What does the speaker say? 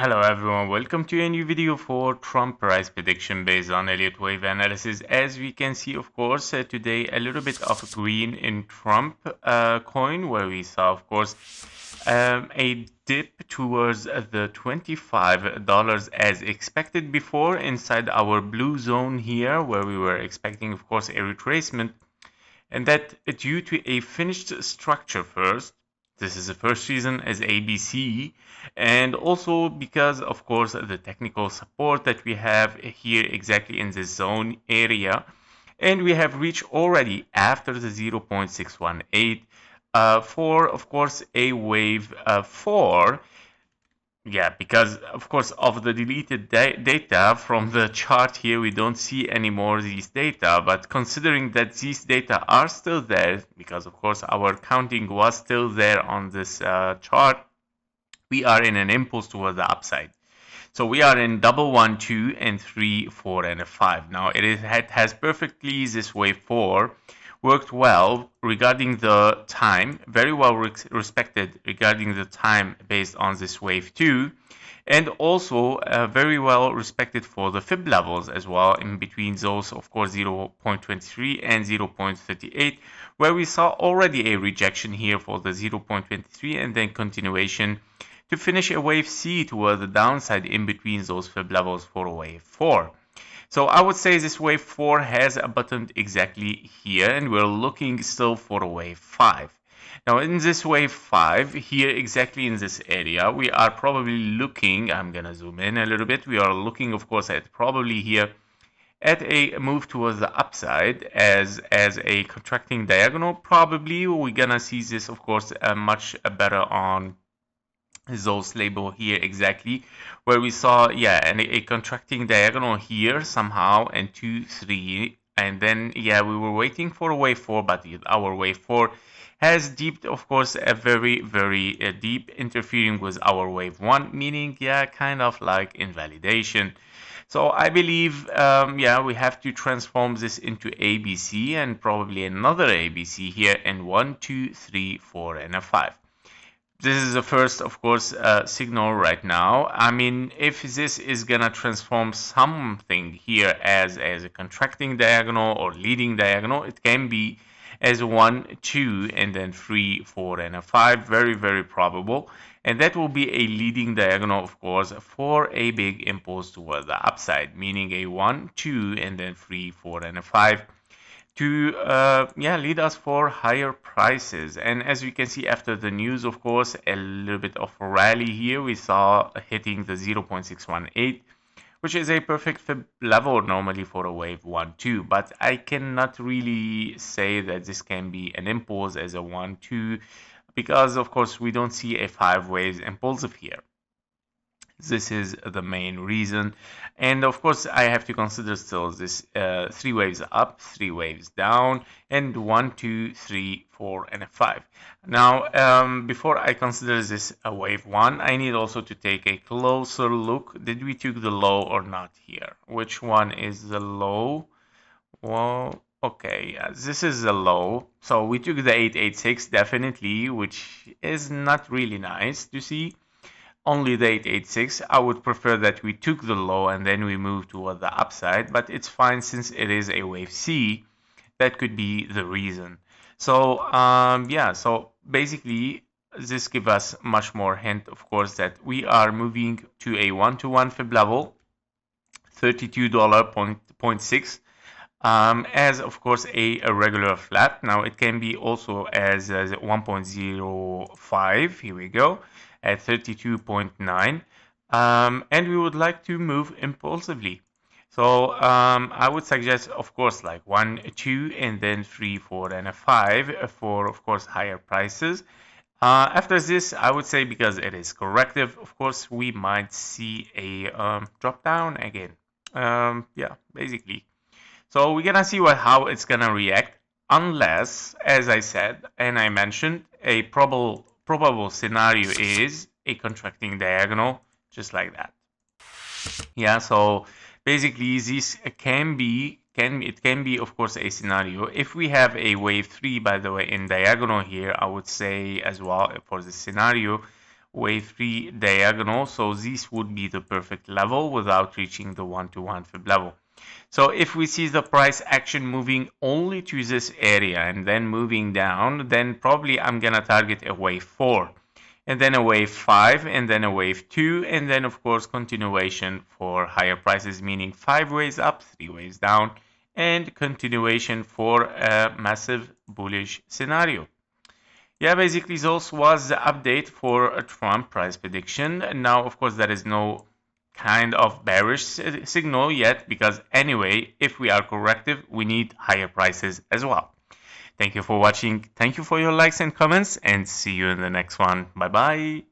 Hello everyone, welcome to a new video for Trump price prediction based on Elliott wave analysis. As we can see, of course, today a little bit of green in Trump coin, where we saw, of course, a dip towards the $25 as expected before inside our blue zone here, where we were expecting, of course, a retracement, and that due to a finished structure first. This is the first reason as ABC, and also because, of course, the technical support that we have here exactly in this zone area, and we have reached already after the 0.618 for, of course, a wave 4. Yeah, because of course of the deleted data from the chart here, we don't see anymore these data. But considering that these data are still there, because of course our counting was still there on this chart, we are in an impulse toward the upside. So we are in double 1, 2, and 3, 4, and a 5. Now it has perfectly this wave 4 worked well regarding the time, very well respected regarding the time based on this wave 2, and also very well respected for the fib levels as well, in between those, of course, 0.23 and 0.38, where we saw already a rejection here for the 0.23 and then continuation to finish a wave C toward the downside in between those fib levels for wave 4. So I would say this wave 4 has a button exactly here, and we're looking still for a wave 5. Now in this wave 5, here exactly in this area, we are probably looking, I'm gonna zoom in a little bit, we are looking of course at probably here at a move towards the upside as a contracting diagonal. Probably we're gonna see this of course much better on those label here exactly, where we saw a contracting diagonal here somehow, and 2 3, and then we were waiting for a wave 4, but our wave 4 has deep, of course, a very deep, interfering with our wave 1, meaning kind of like invalidation. So I believe we have to transform this into ABC and probably another ABC here, and 1 2 3 4 and a 5. This is the first, of course, signal right now. I mean, if this is gonna transform something here as a contracting diagonal or leading diagonal, it can be as 1 2 and then 3 4 and a 5, very probable, and that will be a leading diagonal, of course, for a big impulse toward the upside, meaning a 1 2 and then 3 4 and a 5 to lead us for higher prices. And as we can see after the news, of course, a little bit of a rally here. We saw hitting the 0.618, which is a perfect fib level normally for a wave 1 2, but I cannot really say that this can be an impulse as a 1 2, because of course we don't see a 5 waves impulsive here. This is the main reason, and of course I have to consider still this 3 waves up, 3 waves down, and 1 2 3 4 and a 5. Now before I consider this a wave 1, I need also to take a closer look. Did we took the low or not here? Which one is the low? Well, okay, this is the low, so we took the 886 definitely, which is not really nice to see. Only the 886. I would prefer that we took the low and then we move toward the upside, but it's fine since it is a wave C. That could be the reason. So so basically this gives us much more hint, of course, that we are moving to a 1-to-1 fib level, $32.6, as of course a regular flat. Now it can be also as 1.05. Here we go, at 32.9, and we would like to move impulsively. So I would suggest, of course, like 1 2 and then 3 4 and a 5 for, of course, higher prices. After this, I would say, because it is corrective, of course, we might see a drop down again. Basically. So we're gonna see how it's gonna react, unless, as I said and I mentioned, a probable scenario is a contracting diagonal, just like that. So basically this can be of course a scenario. If we have a wave 3, by the way, in diagonal here, I would say as well for this scenario, wave 3 diagonal. So this would be the perfect level without reaching the 1-to-1 fib level. So if we see the price action moving only to this area and then moving down, then probably I'm gonna target a wave 4, and then a wave 5, and then a wave 2, and then of course continuation for higher prices, meaning 5 waves up, 3 waves down, and continuation for a massive bullish scenario. Yeah, basically this was the update for a Trump price prediction. Now, of course, there is no kind of bearish signal yet, because anyway, if we are corrective, we need higher prices as well. Thank you for watching. Thank you for your likes and comments, and see you in the next one. Bye bye.